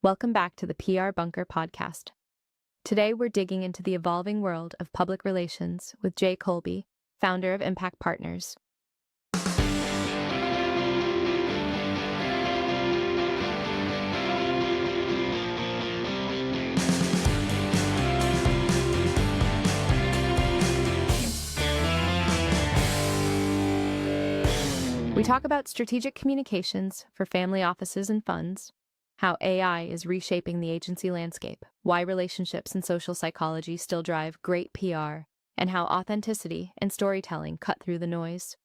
Welcome back to the PR Bunker podcast. Today, we're digging into the evolving world of public relations with Jay Kolbe, founder of Impact Partners. We talk about strategic communications for family offices and funds, how AI is reshaping the agency landscape, why relationships and social psychology still drive great PR, and how authenticity and storytelling cut through the noise.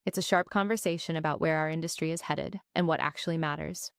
It's a sharp conversation about where our industry is headed and what actually matters.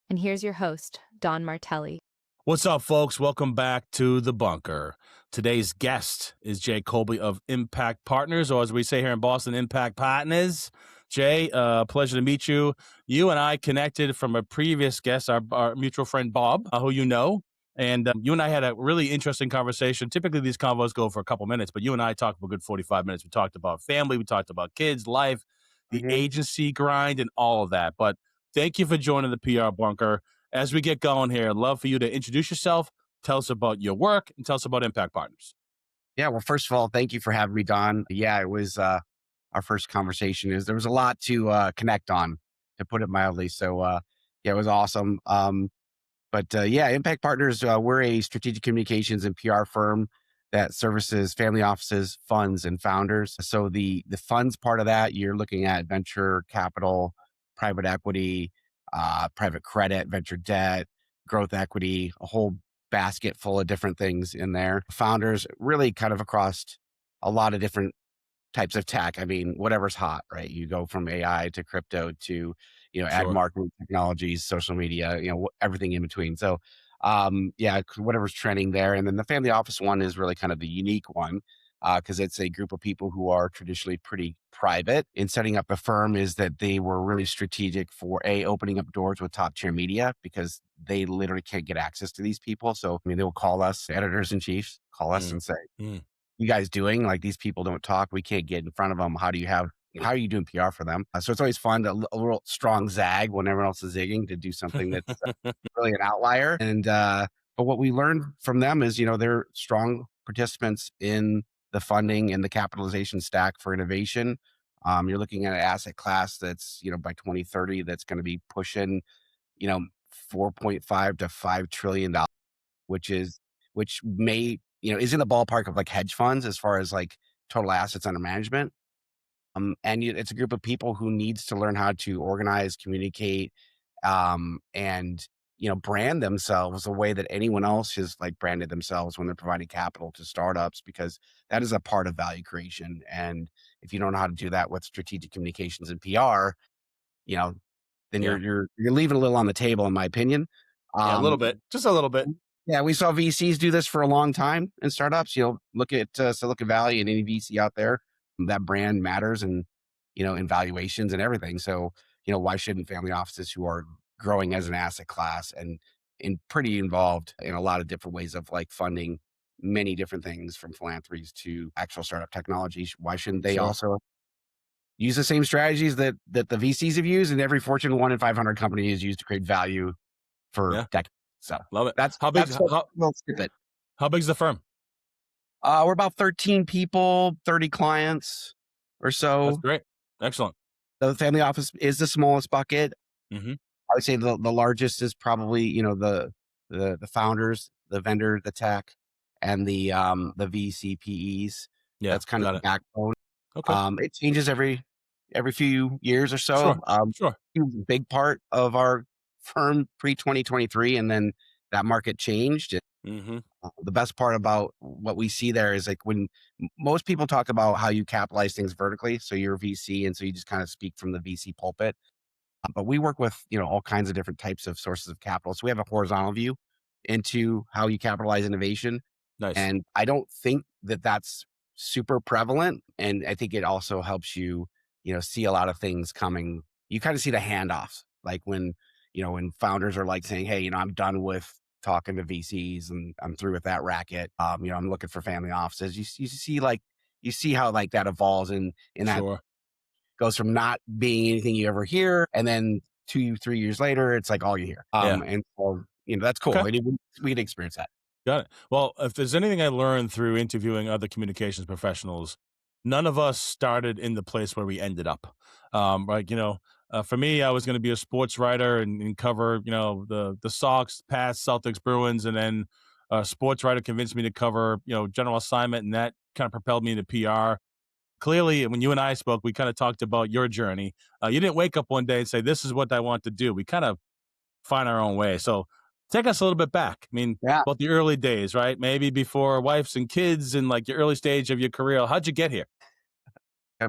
And here's your host, Don Martelli. What's up, folks? Welcome back to The Bunker. Today's guest is Jay Kolbe of Impact Partners, or as we say here in Boston, Impact Partners. Jay, pleasure to meet you. You and I connected from a previous guest, our mutual friend Bob, who you know. And you and I had a really interesting conversation. Typically, these convos go for a couple minutes, but you and I talked for a good 45 minutes. We talked about family, we talked about kids, life, the agency grind, and all of that. But thank you for joining the PR Bunker. As we get going here, I'd love for you to introduce yourself, tell us about your work, and tell us about Impact Partners. Yeah, well, first of all, thank you for having me, Don. Yeah, it was our first conversation. There was a lot to connect on, to put it mildly. So, yeah, it was awesome. But Impact Partners, we're a strategic communications and PR firm that services family offices, funds, and founders. So the funds part of that, you're looking at venture capital, private equity, private credit, venture debt, growth equity, a whole basket full of different things in there. Founders really kind of across a lot of different types of tech. I mean, whatever's hot, right? You go from AI to crypto to, ad Sure. marketing technologies, social media, everything in between. So, whatever's trending there. And then the family office one is really kind of the unique one because it's a group of people who are traditionally pretty private. In setting up a firm is that they were really strategic for opening up doors with top tier media because they literally can't get access to these people. So, I mean, they will call us, editors in chiefs, call us and say, you guys doing? Like, these people don't talk. We can't get in front of them. How are you doing PR for them? So it's always fun to a little strong zag when everyone else is zigging to do something that's really an outlier. And, but what we learned from them is, they're strong participants in the funding and the capitalization stack for innovation. You're looking at an asset class that's, by 2030, that's going to be pushing, 4.5 to $5 trillion, which may, is in the ballpark of like hedge funds as far as like total assets under management. It's a group of people who needs to learn how to organize, communicate, and brand themselves the way that anyone else has like branded themselves when they're providing capital to startups, because that is a part of value creation. And if you don't know how to do that with strategic communications and PR, then Yeah. you're leaving a little on the table, in my opinion. Yeah, a little bit, just a little bit. Yeah, we saw VCs do this for a long time in startups. Look at Silicon Valley and any VC out there. That brand matters, and in valuations and everything. So, why shouldn't family offices who are growing as an asset class and pretty involved in a lot of different ways of like funding many different things from philanthropies to actual startup technologies, why shouldn't they Sure. also use the same strategies that the VCs have used and every Fortune 1 in 500 company has used to create value for Yeah. decades? So Love it. that's How big? we'll skip it. How big's the firm? We're about 13 people, 30 clients or That's so. great. Excellent. The family office is the smallest bucket. Mm-hmm. I would say the largest is probably, the founders, the vendor, the tech, and the VCPEs. Yeah, That's kind of got the it. backbone. Okay. It changes every few years or so. Sure. It was a big part of our firm pre-2023, and then that market changed. Mm-hmm. The best part about what we see there is like when most people talk about how you capitalize things vertically. So you're a VC, and so you just kind of speak from the VC pulpit. But we work with, all kinds of different types of sources of capital. So we have a horizontal view into how you capitalize innovation. Nice. And I don't think that that's super prevalent. And I think it also helps you, see a lot of things coming. You kind of see the handoffs, like when founders are like saying, hey, I'm done with talking to VCs and I'm through with that racket. I'm looking for family offices. You see how like that evolves in that Sure. goes from not being anything you ever hear and then 2, 3 years later, it's like all you hear. Yeah. And so, that's cool. Okay. I mean, we get to experience that. Got it. Well, if there's anything I learned through interviewing other communications professionals, none of us started in the place where we ended up. Right? For me, I was going to be a sports writer and cover, the Sox, Pats, Celtics, Bruins, and then a sports writer convinced me to cover, general assignment, and that kind of propelled me into PR. Clearly, when you and I spoke, we kind of talked about your journey. You didn't wake up one day and say, "This is what I want to do." We kind of find our own way. So take us a little bit back. I mean, Yeah. about the early days, right? Maybe before wives and kids and like your early stage of your career. How'd you get here?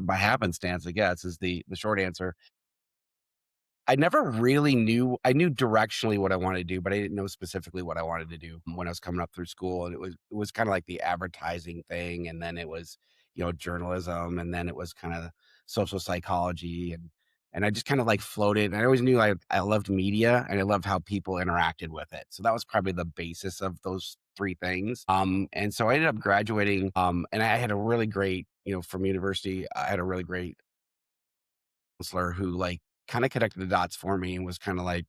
By happenstance, I guess, is the short answer. I never really knew. I knew directionally what I wanted to do, but I didn't know specifically what I wanted to do when I was coming up through school. And it was kind of like the advertising thing, and then it was, journalism, and then it was kind of social psychology, and I just kind of like floated. And I always knew I loved media and I loved how people interacted with it. So that was probably the basis of those three things. And so I ended up graduating, and I had a really great, from university, I had a really great counselor who like kind of connected the dots for me and was kind of like,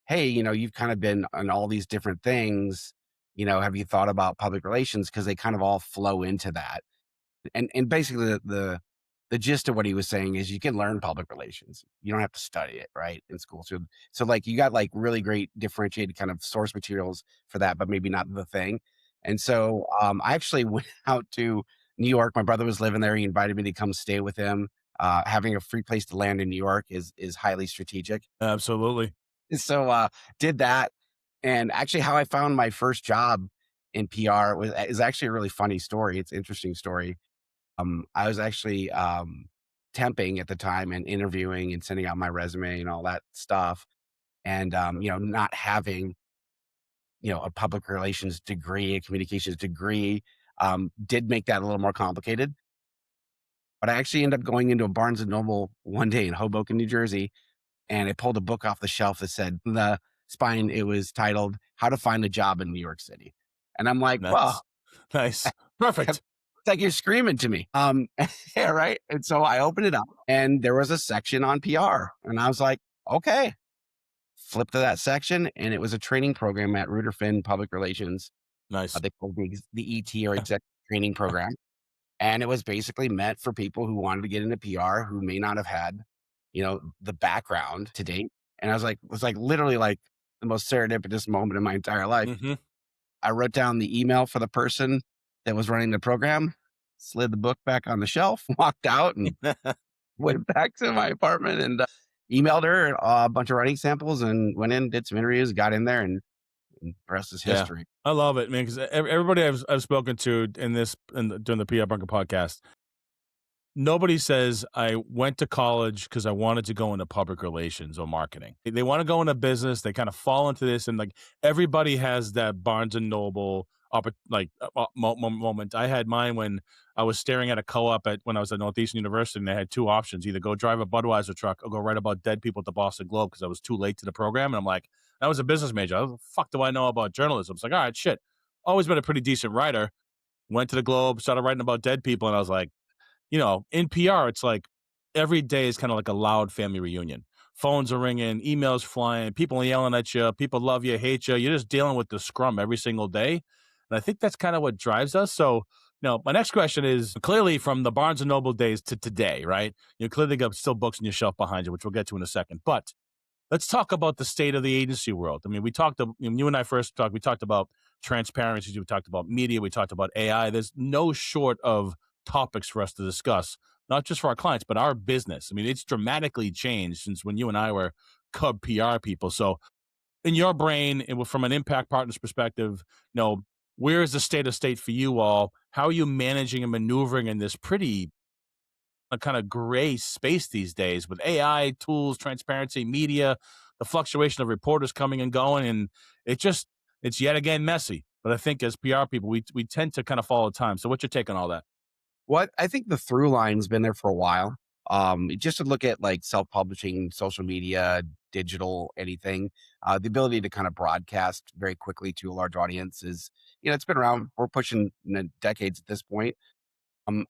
hey, you've kind of been on all these different things. Have you thought about public relations? Because they kind of all flow into that. And basically the gist of what he was saying is you can learn public relations. You don't have to study it, right, in school. So like you got like really great differentiated kind of source materials for that, but maybe not the thing. And so I actually went out to New York. My brother was living there. He invited me to come stay with him. Having a free place to land in New York is highly strategic. Absolutely. So did that. And actually how I found my first job in PR is actually a really funny story. It's an interesting story. I was actually temping at the time and interviewing and sending out my resume and all that stuff. And not having, a public relations degree, a communications degree, did make that a little more complicated. But I actually ended up going into a Barnes and Noble one day in Hoboken, New Jersey, and I pulled a book off the shelf that said the spine, it was titled How to Find a Job in New York City. And I'm like, well, Nice. Nice. Perfect. it's like you're screaming to me. Yeah, right. And so I opened it up and there was a section on PR. And I was like, okay. Flip to that section, and it was a training program at Ruderfin Public Relations. Nice. They called the ET or executive training program. And it was basically meant for people who wanted to get into PR who may not have had, the background to date. And it was like literally like the most serendipitous moment in my entire life. Hmm. I wrote down the email for the person that was running the program, slid the book back on the shelf, walked out, and went back to my apartment and emailed her a bunch of writing samples and went in, did some interviews, got in there, and the rest is Yeah. history. I love it, man, because everybody I've spoken to during the PR Bunker podcast, nobody says I went to college because I wanted to go into public relations or marketing. They want to go into business. They kind of fall into this, and like everybody has that Barnes and Noble moment. I had mine when I was staring at a co-op when I was at Northeastern University, and they had two options: either go drive a Budweiser truck or go write about dead people at the Boston Globe because I was too late to the program. And I'm like, I was a business major. What the fuck do I know about journalism? It's like, all right, shit. Always been a pretty decent writer. Went to the Globe, started writing about dead people, and I was like, in PR, it's like every day is kind of like a loud family reunion. Phones are ringing, emails flying, people yelling at you, people love you, hate you. You're just dealing with the scrum every single day. And I think that's kind of what drives us. So, my next question is clearly from the Barnes and Noble days to today, right? You clearly got still books on your shelf behind you, which we'll get to in a second. But let's talk about the state of the agency world. I mean, you and I first talked, we talked about transparency, we talked about media, we talked about AI. There's no short of topics for us to discuss, not just for our clients, but our business. I mean, it's dramatically changed since when you and I were Cub PR people. So in your brain, from an impact partners perspective, where is the state for you all? How are you managing and maneuvering in this pretty kind of gray space these days with AI tools, transparency, media, the fluctuation of reporters coming and going, and it's yet again messy. But I think as PR people, we tend to kind of follow time. So what's your take on all that? What I think the through line's been there for a while. Just to look at like self-publishing, social media, digital, anything, the ability to kind of broadcast very quickly to a large audience is, it's been around. We're pushing decades at this point.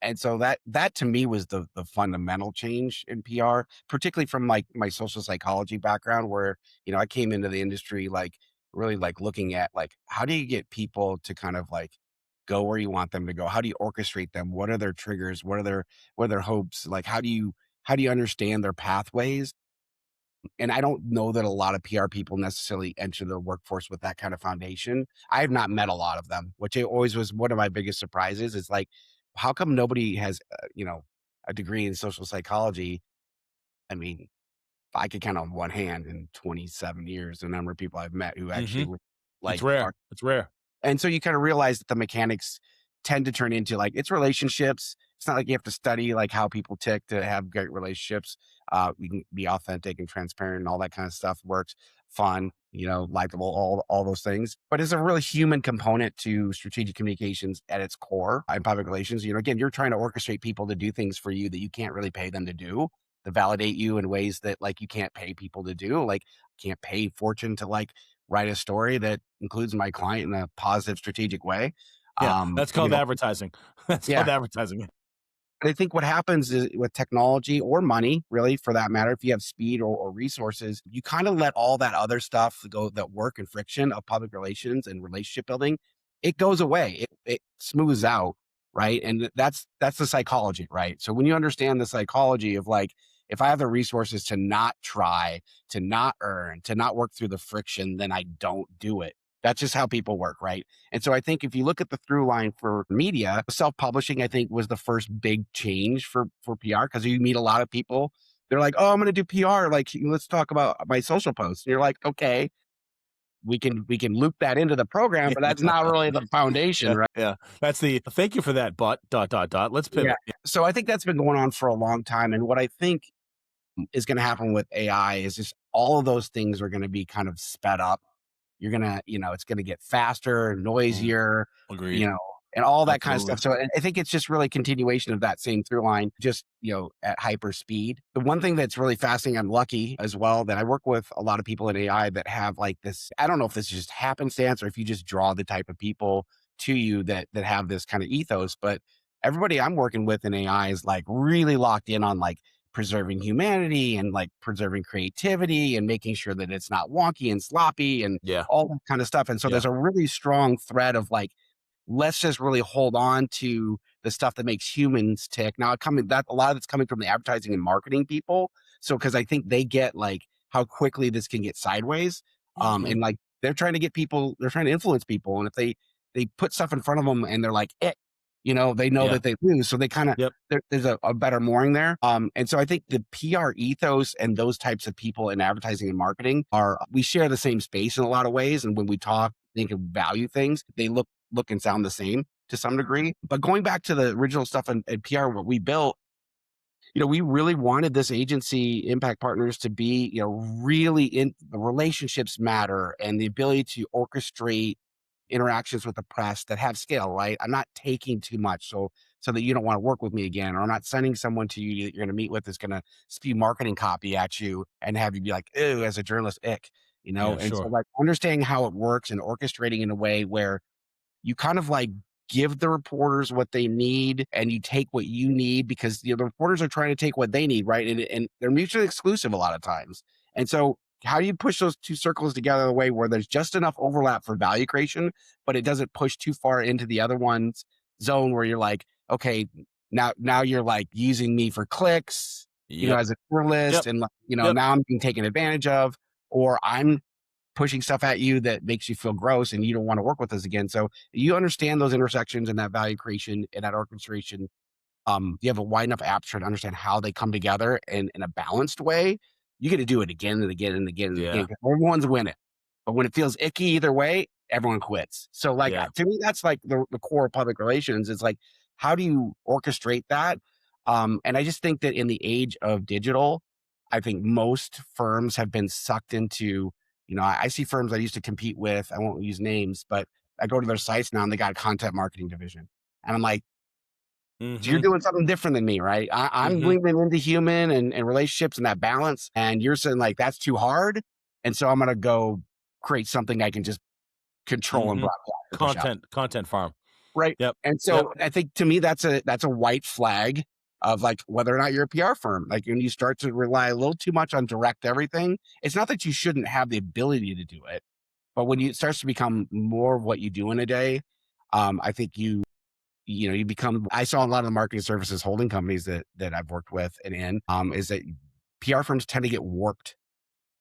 And so that to me was the fundamental change in PR, particularly from like my social psychology background, where I came into the industry like really like looking at like how do you get people to kind of like go where you want them to go? How do you orchestrate them? What are their triggers? What are their hopes? Like how do you understand their pathways? And I don't know that a lot of PR people necessarily enter the workforce with that kind of foundation. I have not met a lot of them, which it always was one of my biggest surprises. Is like, how come nobody has, a degree in social psychology? I mean, I could count on one hand in 27 years the number of people I've met who actually Hmm. were It's like rare. are It's rare. and so you kind of realize that the mechanics tend to turn into like it's relationships. It's not like you have to study like how people tick to have great relationships. You can be authentic and transparent and all that kind of stuff works. Fun, likable, all those things. But it's a really human component to strategic communications at its core in public relations. Again, you're trying to orchestrate people to do things for you that you can't really pay them to validate you in ways that like you can't pay people to do. Like can't pay fortune to like write a story that includes my client in a positive strategic way. Yeah, Um, that's you called know, advertising. That's yeah. called advertising. I think what happens is with technology or money, really, for that matter, if you have speed or resources, you kind of let all that other stuff go, that work and friction of public relations and relationship building, it goes away. It smooths out, right? And that's the psychology, right? So when you understand the psychology of like, if I have the resources to not try, to not earn, to not work through the friction, then I don't do it. That's just how people work, right? And so I think if you look at the through line for media, self-publishing, I think was the first big change for PR because you meet a lot of people. They're like, "Oh, I'm going to do PR. Like, let's talk about my social posts." And you're like, "Okay, we can loop that into the program, but that's not really the foundation, Yeah, right?" yeah. That's the thank you for that, but dot dot dot. Let's Yeah. pivot. Yeah. So I think that's been going on for a long time. And what I think is going to happen with AI is just all of those things are going to be kind of sped up. You're gonna, it's gonna get faster, Mm, noisier, you agreed. know, and all that kind of Absolutely. stuff. So I think it's just really continuation of that same through line, just at hyper speed. The one thing that's really fascinating, I'm lucky as well that I work with a lot of people in AI that have like this. I don't know if this is just happenstance or if you just draw the type of people to you that have this kind of ethos, but everybody I'm working with in AI is like really locked in on like preserving humanity and like preserving creativity and making sure that it's not wonky and sloppy and Yeah, all that kind of stuff. And so yeah, there's a really strong thread of like, let's just really hold on to the stuff that makes humans tick. Now, that a lot of it's coming from the advertising and marketing people. So, because I think they get like how quickly this can get sideways, mhm, and like they're trying to influence people, and if they put stuff in front of them and they're like, they know yeah, that they lose, so they kind of yep, there's a better mooring there. And so I think the PR ethos and those types of people in advertising and marketing we share the same space in a lot of ways. And when we talk, think of value things, they look and sound the same to some degree. But going back to the original stuff in PR, what we built, we really wanted this agency Impact Partners to be, really in the relationships matter and the ability to orchestrate interactions with the press that have scale, right? I'm not taking too much so that you don't want to work with me again, or I'm not sending someone to you that you're going to meet with that's going to spew marketing copy at you and have you be like, "Ew," as a journalist, ick, yeah, And so sure. like understanding how it works and orchestrating in a way where you kind of like give the reporters what they need and you take what you need because the reporters are trying to take what they need, right? And they're mutually exclusive a lot of times. And so how do you push those two circles together in a way where there's just enough overlap for value creation, but it doesn't push too far into the other one's zone where you're like, okay, now you're like using me for clicks, Yep, as a journalist, yep, and like, yep. now I'm being taken advantage of, or I'm pushing stuff at you that makes you feel gross and you don't want to work with us again. So you understand those intersections and that value creation and that orchestration. You have a wide enough aperture to understand how they come together in a balanced way. You get to do it again and again and again and again. Yeah, 'Cause everyone's winning. But when it feels icky either way, everyone quits. So like yeah. to me, that's like the core of public relations. It's like, how do you orchestrate that? And I just think that in the age of digital, I think most firms have been sucked into, I see firms I used to compete with, I won't use names, but I go to their sites now and they got a content marketing division. And I'm like, you're Mhm, doing something different than me, right? I'm mhm, leaning into human and relationships and that balance. And you're saying like, that's too hard. And so I'm going to go create something I can just control and mhm. broadcast or push out. Content farm. Right. Yep. And Yep. so I think to me that's a white flag of like whether or not you're a PR firm. Like when you start to rely a little too much on direct everything, it's not that you shouldn't have the ability to do it, but when it starts to become more of what you do in a day, I think you become. I saw a lot of the marketing services holding companies that I've worked with and in is that PR firms tend to get warped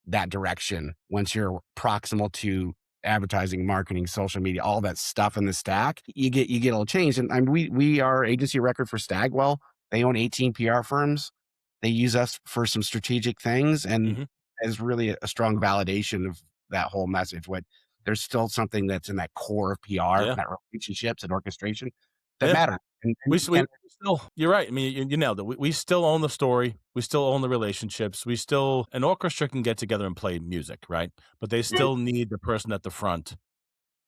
that direction once you're proximal to advertising, marketing, social media, all that stuff in the stack. You get a little change. And we are agency of record for Stagwell. They own 18 PR firms. They use us for some strategic things, and Hmm. is really a strong validation of that whole message. What there's still something that's in that core of PR, Yeah. that relationships and orchestration that Yeah. matter. And We, you we can't. still, you're right. I mean, you nailed it. We still own the story. We still own the relationships. An orchestra can get together and play music, right? But they Mhm, still need the person at the front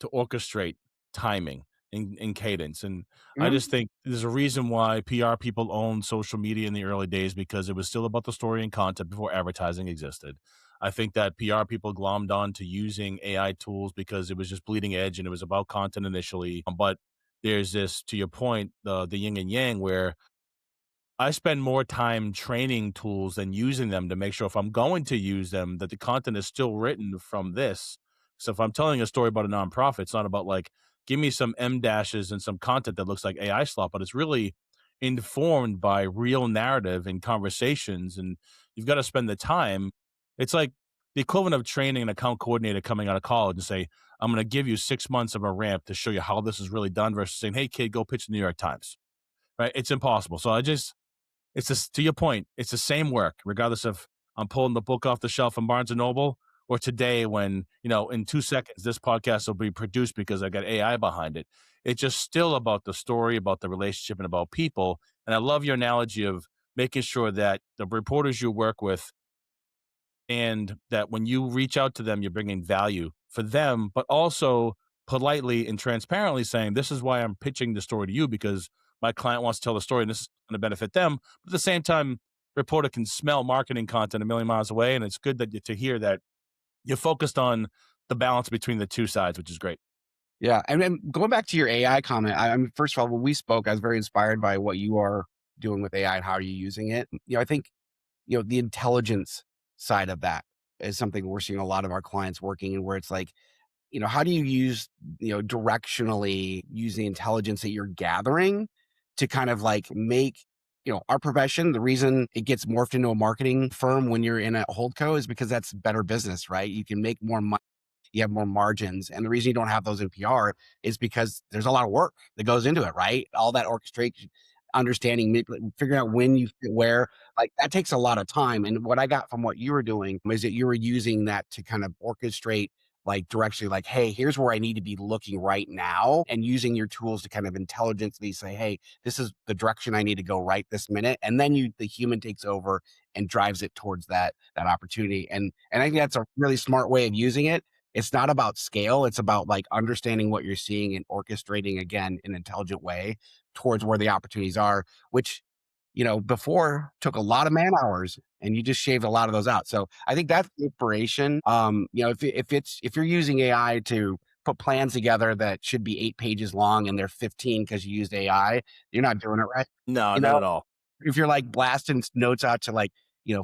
to orchestrate timing and cadence. And I mhm, just think there's a reason why PR people owned social media in the early days because it was still about the story and content before advertising existed. I think that PR people glommed on to using AI tools because it was just bleeding edge and it was about content initially. But there's this, to your point, the yin and yang, where I spend more time training tools than using them to make sure if I'm going to use them, that the content is still written from this. So if I'm telling a story about a nonprofit, it's not about like, give me some M dashes and some content that looks like AI slop, but it's really informed by real narrative and conversations. And you've got to spend the time. It's like the equivalent of training an account coordinator coming out of college and say, I'm going to give you 6 months of a ramp to show you how this is really done versus saying, hey, kid, go pitch the New York Times. Right. It's impossible. So it's just to your point, it's the same work, regardless of I'm pulling the book off the shelf from Barnes and Noble or today when, in 2 seconds, this podcast will be produced because I got AI behind it. It's just still about the story, about the relationship, and about people. And I love your analogy of making sure that the reporters you work with and that when you reach out to them, you're bringing value for them, but also politely and transparently saying, this is why I'm pitching the story to you because my client wants to tell the story and this is going to benefit them. But at the same time, reporter can smell marketing content a million miles away. And it's good to hear that you're focused on the balance between the two sides, which is great. yeah, and then going back to your AI comment, I mean, first of all, when we spoke, I was very inspired by what you are doing with AI and how are you using it. I think the intelligence side of that is something we're seeing a lot of our clients working in, where it's like, how do you use, directionally use the intelligence that you're gathering to kind of like make, our profession, the reason it gets morphed into a marketing firm when you're in a holdco is because that's better business, right? You can make more money, you have more margins. And the reason you don't have those in PR is because there's a lot of work that goes into it, right? All that orchestration, understanding, figuring out when you fit where, like that takes a lot of time. And what I got from what you were doing is that you were using that to kind of orchestrate like directionally, like, hey, here's where I need to be looking right now, and using your tools to kind of intelligently say, hey, this is the direction I need to go right this minute. And then the human takes over and drives it towards that opportunity. And I think that's a really smart way of using it. It's not about scale. It's about like understanding what you're seeing and orchestrating again in an intelligent way towards where the opportunities are, which, before took a lot of man hours and you just shaved a lot of those out. So I think that's the inspiration. If you're using AI to put plans together that should be 8 pages long and they're 15 because you used AI, you're not doing it right. No, You not know, at all. if you're like blasting notes out to like,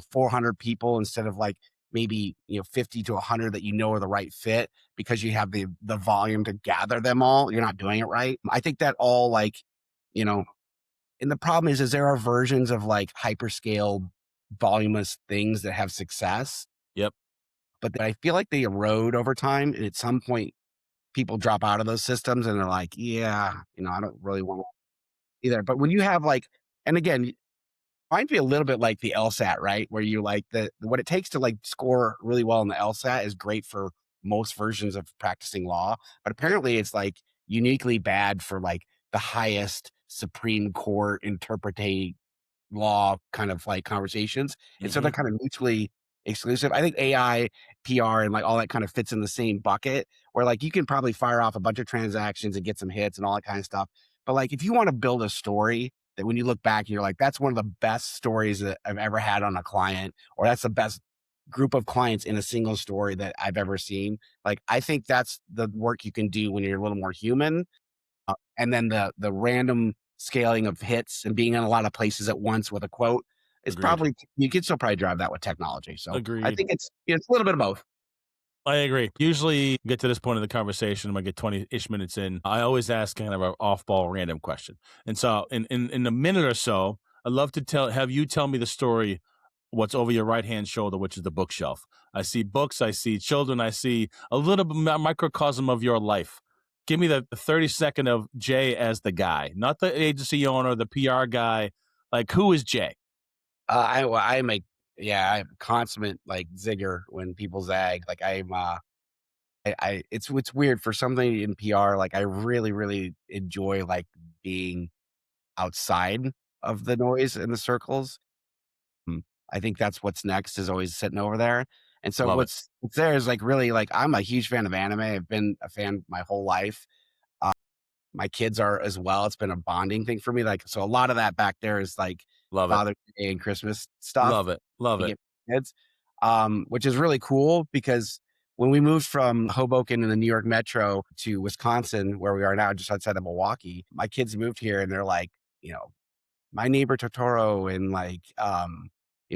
400 people instead of like maybe, 50 to 100 that are the right fit because you have the volume to gather them all, you're not doing it right. I think that all like, you know, and the problem is there are versions of like hyperscale voluminous things that have success, Yep. but I feel like they erode over time. And at some point, people drop out of those systems and they're like, yeah, I don't really want to either. But when you have like, and again, might be a little bit like the LSAT, right? Where you like what it takes to like score really well in the LSAT is great for most versions of practicing law, but apparently it's like uniquely bad for like the highest Supreme Court interpreting law kind of like conversations. And so they're Hmm. kind of mutually exclusive. I think AI, PR, and like all that kind of fits in the same bucket where like you can probably fire off a bunch of transactions and get some hits and all that kind of stuff. But like if you want to build a story that when you look back, you're like, that's one of the best stories that I've ever had on a client, or that's the best group of clients in a single story that I've ever seen. Like I think that's the work you can do when you're a little more human And then the random scaling of hits and being in a lot of places at once with a quote is Agreed. probably you could still probably drive that with technology. So I Agreed. think it's a little bit of both. I agree. Usually get to this point of the conversation, when I get 20-ish minutes in, I always ask kind of an off-ball random question. And so in a minute or so, I'd love to have you tell me the story, what's over your right-hand shoulder, which is the bookshelf. I see books, I see children, I see a little bit microcosm of your life. Give me the 30-second of Jay as the guy, not the agency owner, the PR guy. Like, who is Jay? I'm a I'm a consummate like zigger when people zag. Like it's weird for something in PR. Like I really, really enjoy like being outside of the noise and the circles. Mm, I think that's what's next is always sitting over there. And so Love it. what's there is like really like I'm a huge fan of anime. I've been a fan my whole life. My kids are as well. It's been a bonding thing for me. Like, so a lot of that back there is like Love it. Father's Day and Christmas stuff Love it. Love to it. get kids, which is really cool because when we moved from Hoboken in the New York Metro to Wisconsin, where we are now, just outside of Milwaukee, my kids moved here and they're like, you know, My Neighbor Totoro and like,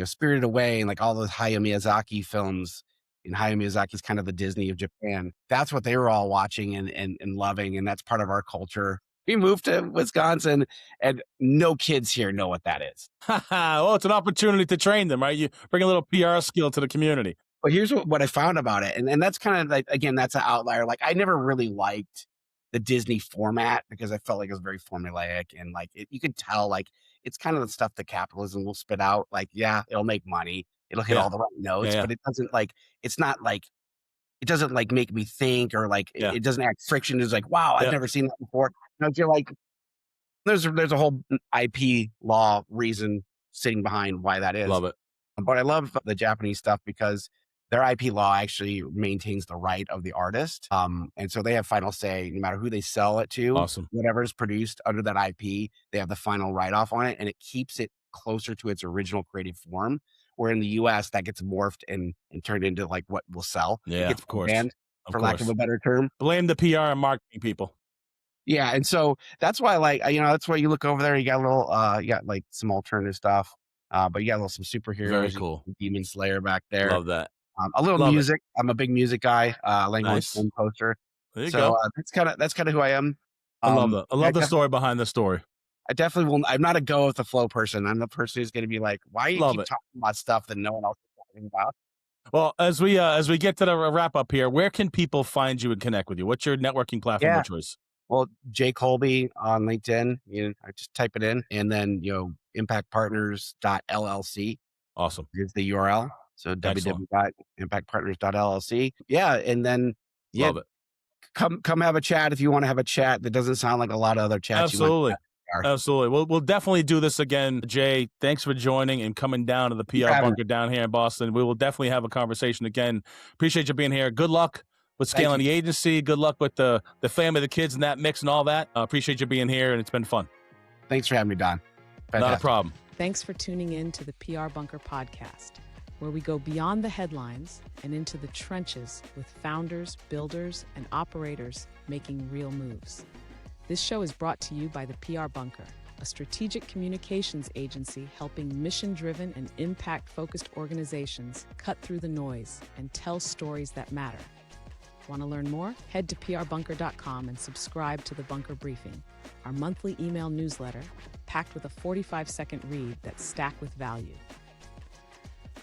Spirited Away and like all those Hayao Miyazaki films. And Hayao Miyazaki's kind of the Disney of Japan. That's what they were all watching and loving, and that's part of our culture. We moved to Wisconsin, and no kids here know what that is. Well, it's an opportunity to train them, right? You bring a little PR skill to the community. But here's what I found about it, and that's kind of like again, that's an outlier. Like I never really liked the Disney format because I felt like it was very formulaic and like you could tell like it's kind of the stuff that capitalism will spit out. Like, yeah, it'll make money, it'll hit Yeah. all the right Yeah. notes, Yeah. but it doesn't like it's not like it doesn't like make me think or like Yeah. it doesn't add friction. It's like, wow, I've Yeah. never seen that before. And I feel like there's a whole IP law reason sitting behind why that is. Love it. But I love the Japanese stuff because their IP law actually maintains the right of the artist. And so they have final say no matter who they sell it to, Awesome. whatever is produced under that IP, they have the final write off on it and it keeps it closer to its original creative form. Where in the US that gets morphed and turned into like what will sell. It Yeah, gets of course. banned, Of for lack of course. a better term. Blame the PR and marketing people. Yeah, and so that's why, like, that's why you look over there. You got a little, you got like some alternative stuff, but you got a little some superheroes. Very you got cool. Demon Slayer back there. Love that. A little Love it. music. I'm a big music guy. Langhorne Nice. Swim poster. There you So go. that's kind of who I am. I love that. I Yeah, love the story behind the story. I definitely will. I'm not a go with the flow person. I'm the person who's going to be like, why you Love keep it. talking about stuff that no one else is talking about? Well, as we get to the wrap up here, where can people find you and connect with you? What's your networking platform Yeah. of choice? Well, Jay Kolbe on LinkedIn. I just type it in, and then impactpartners.llc Awesome. is the URL. So Excellent. www.impactpartners.llc. Yeah, and then Love it. come have a chat if you want to have a chat. That doesn't sound like a lot of other chats. Absolutely. You want. Absolutely. We'll definitely do this again. Jay, thanks for joining and coming down to the PR having bunker down here in Boston. We will definitely have a conversation again. Appreciate you being here. Good luck with scaling the agency. Good luck with the family, the kids, and that mix and all that. Appreciate you being here, and it's been fun. Thanks for having me, Don. Not a Fantastic. problem. Thanks for tuning in to the PR Bunker podcast, where we go beyond the headlines and into the trenches with founders, builders, and operators making real moves. This show is brought to you by the PR Bunker, a strategic communications agency helping mission-driven and impact-focused organizations cut through the noise and tell stories that matter. Want to learn more? Head to prbunker.com and subscribe to The Bunker Briefing, our monthly email newsletter packed with a 45-second read that's stacked with value.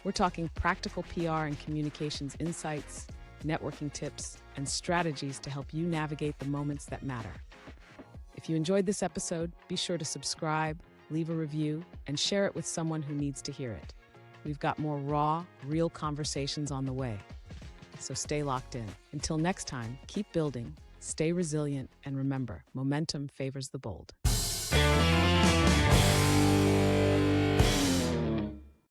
We're talking practical PR and communications insights, networking tips, and strategies to help you navigate the moments that matter. If you enjoyed this episode, be sure to subscribe, leave a review, and share it with someone who needs to hear it. We've got more raw, real conversations on the way. So stay locked in. Until next time, keep building, stay resilient, and remember, momentum favors the bold.